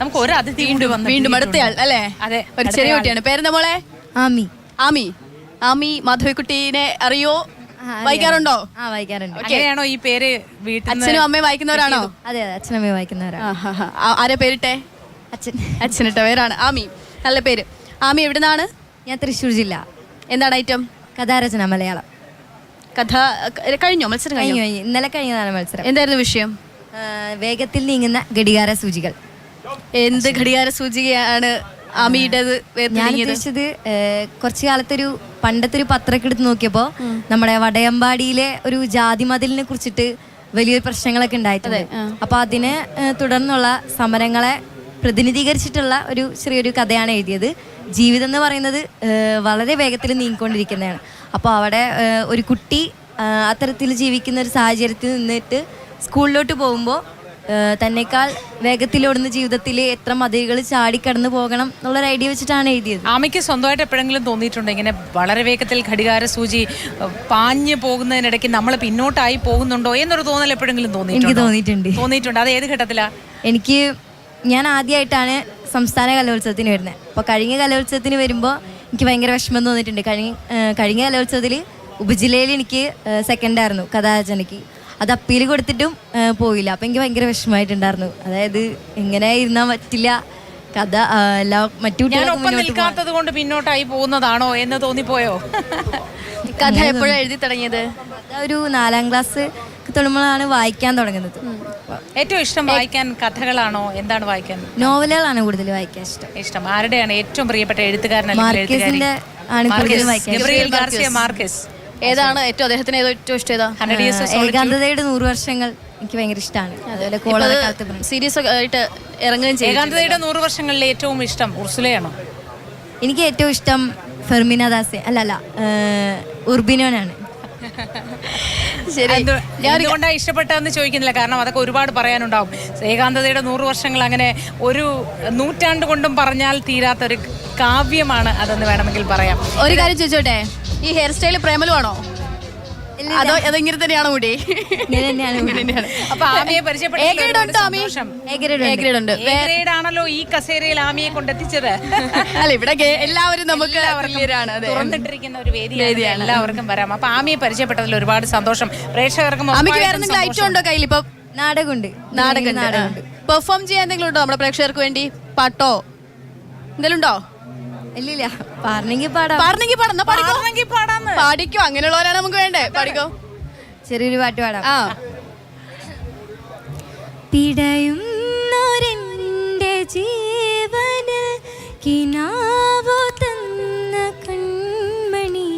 നമുക്ക് ഒരു അതിഥി വീണ്ടും അടുത്തയാൾ അല്ലേ? അതെ, ഒരു ചെറിയ കുട്ടിയാണ്. പേരെന്താ മോളെ? ആമി. ആമി. ആമി മാധവിക്കുട്ടീനെ അറിയോ? വായിക്കാറുണ്ടോ? വായിക്കാറുണ്ട്. അങ്ങനെയാണോ ഈ പേര്? വീട്ടിൽ അച്ഛനും അമ്മയും വായിക്കുന്നവരാണോ? അതെ അച്ഛനമ്മയും വായിക്കുന്നവരാണ്. ആരെ പേരിട്ടെ? അച്ഛൻ. അച്ഛനിട്ട പേരാണ് ആമി. നല്ല പേര്. ആമി എവിടുന്നാണ്? ഞാൻ തൃശ്ശൂർ ജില്ല. എന്താണ് ഐറ്റം? കഥാരചന മലയാളം. കഥ കഴിഞ്ഞോ? മത്സരം കഴിഞ്ഞോ? കഴിഞ്ഞു. ഇന്നലെ കഴിഞ്ഞതാണ് മത്സരം. എന്തായിരുന്നു വിഷയം? വേഗത്തിൽ നീങ്ങുന്ന ഘടികാര സൂചികൾ. എന്ത് ഘടികാര സൂചികയാണ് ആമിയുടേത്? ഞാൻ ഉദ്ദേശിച്ചത് കുറച്ചു കാലത്തൊരു പണ്ടത്തെ ഒരു പത്രമൊക്കെ എടുത്ത് നോക്കിയപ്പോൾ നമ്മുടെ വടയമ്പാടിയിലെ ഒരു ജാതി മതിലിനെ കുറിച്ചിട്ട് വലിയൊരു പ്രശ്നങ്ങളൊക്കെ ഉണ്ടായിട്ടുണ്ട്. അപ്പൊ അതിനെ തുടർന്നുള്ള സമരങ്ങളെ പ്രതിനിധീകരിച്ചിട്ടുള്ള ഒരു ചെറിയൊരു കഥയാണ് എഴുതിയത്. ജീവിതം എന്ന് പറയുന്നത് വളരെ വേഗത്തിൽ നീങ്ങിക്കൊണ്ടിരിക്കുന്നതാണ്. അപ്പോൾ അവിടെ ഒരു കുട്ടി അത്തരത്തിൽ ജീവിക്കുന്ന ഒരു സാഹചര്യത്തിൽ നിന്നിട്ട് സ്കൂളിലോട്ട് പോകുമ്പോൾ തന്നെക്കാൾ വേഗത്തിലോടുന്ന ജീവിതത്തിൽ എത്ര മതിലുകൾ ചാടിക്കടന്നു പോകണം എന്നുള്ളൊരു ഐഡിയ വെച്ചിട്ടാണ് എഴുതിയത്. ആമയ്ക്ക് സ്വന്തമായിട്ട് എപ്പോഴെങ്കിലും തോന്നിയിട്ടുണ്ടോ ഇങ്ങനെ വളരെ വേഗത്തിൽ ഘടികാര സൂചി പാഞ്ഞു പോകുന്നതിനിടയ്ക്ക് നമ്മൾ പിന്നോട്ടായി പോകുന്നുണ്ടോ എന്നൊരു തോന്നൽ എപ്പോഴെങ്കിലും തോന്നിയിട്ടുണ്ട്? അത് ഏത് ഘട്ടത്തിലാ? ഞാൻ ആദ്യമായിട്ടാണ് സംസ്ഥാന കലോത്സവത്തിന് വരുന്നത്. അപ്പോൾ കഴിഞ്ഞ കലോത്സവത്തിന് വരുമ്പോൾ എനിക്ക് ഭയങ്കര വിഷമം തോന്നിയിട്ടുണ്ട്. കഴിഞ്ഞ കലോത്സവത്തിൽ ഉപജില്ലയിൽ എനിക്ക് സെക്കൻഡായിരുന്നു കഥാരചനയ്ക്ക്. അത് അപ്പീൽ കൊടുത്തിട്ടും പോയില്ല. അപ്പം എനിക്ക് ഭയങ്കര വിഷമമായിട്ടുണ്ടായിരുന്നു. അതായത് എങ്ങനെ ഇരുന്നാൽ പറ്റില്ല, കഥ മറ്റു നിൽക്കാത്തത് കൊണ്ട് പിന്നോട്ടായി പോകുന്നതാണോ എന്ന് തോന്നിപ്പോയോ? കഥ എപ്പോഴാണ് എഴുതി തുടങ്ങിയത്? ഒരു 4ാം ക്ലാസ് തുടങ്ങുമ്പോഴാണ് വായിക്കാൻ തുടങ്ങുന്നത്. ഏറ്റവും ഇഷ്ടം വായിക്കാൻ കഥകളാണോ? എന്താണ് വായിക്കാൻ? നോവലുകളാണ് കൂടുതൽ വായിക്കാൻ ഇഷ്ടം. ആരുടെയാണ് ഏറ്റവും പ്രിയപ്പെട്ട എഴുത്തുകാരൻ? മാർക്കസ്. ഏതാണ് ഏറ്റവും അദ്ദേഹത്തിന് ഏറ്റവും ഇഷ്ടം? ഏകാന്തതയുടെ 100 വർഷങ്ങൾ എനിക്ക് ഭയങ്കര ഇഷ്ടമാണ്. അതുപോലെ സീരിയസ് ആയിട്ട് ഇറങ്ങുകയും ചെയ്യും. ഏകാന്തതയുടെ 100 വർഷങ്ങളിലെ ഏറ്റവും ഇഷ്ടം ഉർസുലയാണോ? എനിക്ക് ഏറ്റവും ഇഷ്ടം ഫെർമിന ദാസെ അല്ലല്ല ഉർബിനോനാണ്. എന്തുകൊണ്ടാണ് ഇഷ്ടപ്പെട്ടതെന്ന് ചോദിക്കുന്നില്ല, കാരണം അതൊക്കെ ഒരുപാട് പറയാനുണ്ടാവും. ഏകാന്തതയുടെ 100 വർഷങ്ങൾ അങ്ങനെ ഒരു നൂറ്റാണ്ട് കൊണ്ടും പറഞ്ഞാൽ തീരാത്തൊരു കാവ്യമാണ് അതെന്ന് വേണമെങ്കിൽ പറയാം. ഒരു കാര്യം ചോദിച്ചോട്ടെ, ഈ ഹെയർ സ്റ്റൈൽ പ്രേമലുമാണോ അതോ അതെങ്ങനെ തന്നെയാണോ? മുടി അപ്പൊ ആമിയെ പരിചയപ്പെട്ടാണല്ലോ ഈ കസേരയിൽ ആമിയെ കൊണ്ടെത്തിച്ചത്. അല്ല, ഇവിടെ എല്ലാവരും നമുക്ക് തുറന്നിട്ടിരിക്കുന്ന ഒരു വേദിയാണ്, എല്ലാവർക്കും വരാം. അപ്പൊ ആമിയെ പരിചയപ്പെട്ടതിൽ ഒരുപാട് സന്തോഷം. പ്രേക്ഷകർക്കും ഐറ്റം ഉണ്ടോ കയ്യിൽ? ഇപ്പൊ നാടകമുണ്ട്. പെർഫോം ചെയ്യാൻ എന്തെങ്കിലും ഉണ്ടോ നമ്മുടെ പ്രേക്ഷകർക്ക് വേണ്ടി? പാട്ടോ എന്തെങ്കിലും ഉണ്ടോ? ഇല്ലില്ല, പാടണമെങ്കിൽ പാടിക്കോ. അങ്ങനെയുള്ളവരാണ് നമുക്ക് വേണ്ടേ. പാടിക്കോ, ചെറിയൊരു പാട്ട് പാടാം. പിടയുന്നൊരെന്റെ ജീവന് കിനാവു തന്ന കൺമണി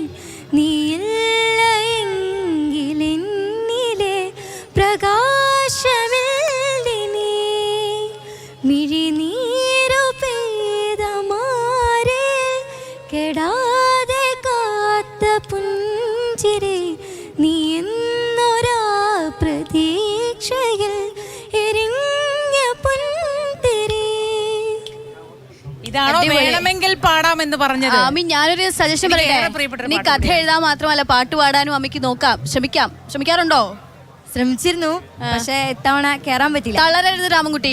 നീയില്ല എങ്കിലെന്നിലെ പ്രകാശമെല്ലിനി മിഴിനീരു പെയ്തമാരെ കെടാതെ കാത്ത പുഞ്ചിരി നീ എന്നൊരാ പ്രതീക്ഷയിൽ എരിഞ്ഞ പൊൻതിരി. ഇതാണോ വേണമെങ്കിൽ പാടാമെന്ന് പറഞ്ഞത്? അമ്മി, ഞാനൊരു സജഷൻ പറയട്ടെ. നീ കഥ എഴുതാൻ മാത്രമല്ല പാട്ട് പാടാനും അമ്മയ്ക്ക് ശ്രമിക്കാറുണ്ടോ? ശ്രമിച്ചിരുന്നു, പക്ഷെ ഇത്തവണ കേറാൻ പറ്റില്ല. തളരരുത് രാമൻകുട്ടി,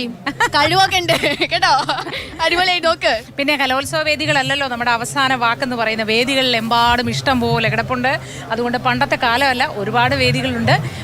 കഴിവൊക്കെ ഉണ്ട് കേട്ടോ. അടിപൊളിയായി നോക്ക്. പിന്നെ കലോത്സവ വേദികളല്ലല്ലോ നമ്മുടെ അവസാന വാക്കെന്ന് പറയുന്ന. വേദികളിൽ എമ്പാടും ഇഷ്ടം പോലെ കിടപ്പുണ്ട്. അതുകൊണ്ട് പണ്ടത്തെ കാലമല്ല, ഒരുപാട് വേദികളുണ്ട്.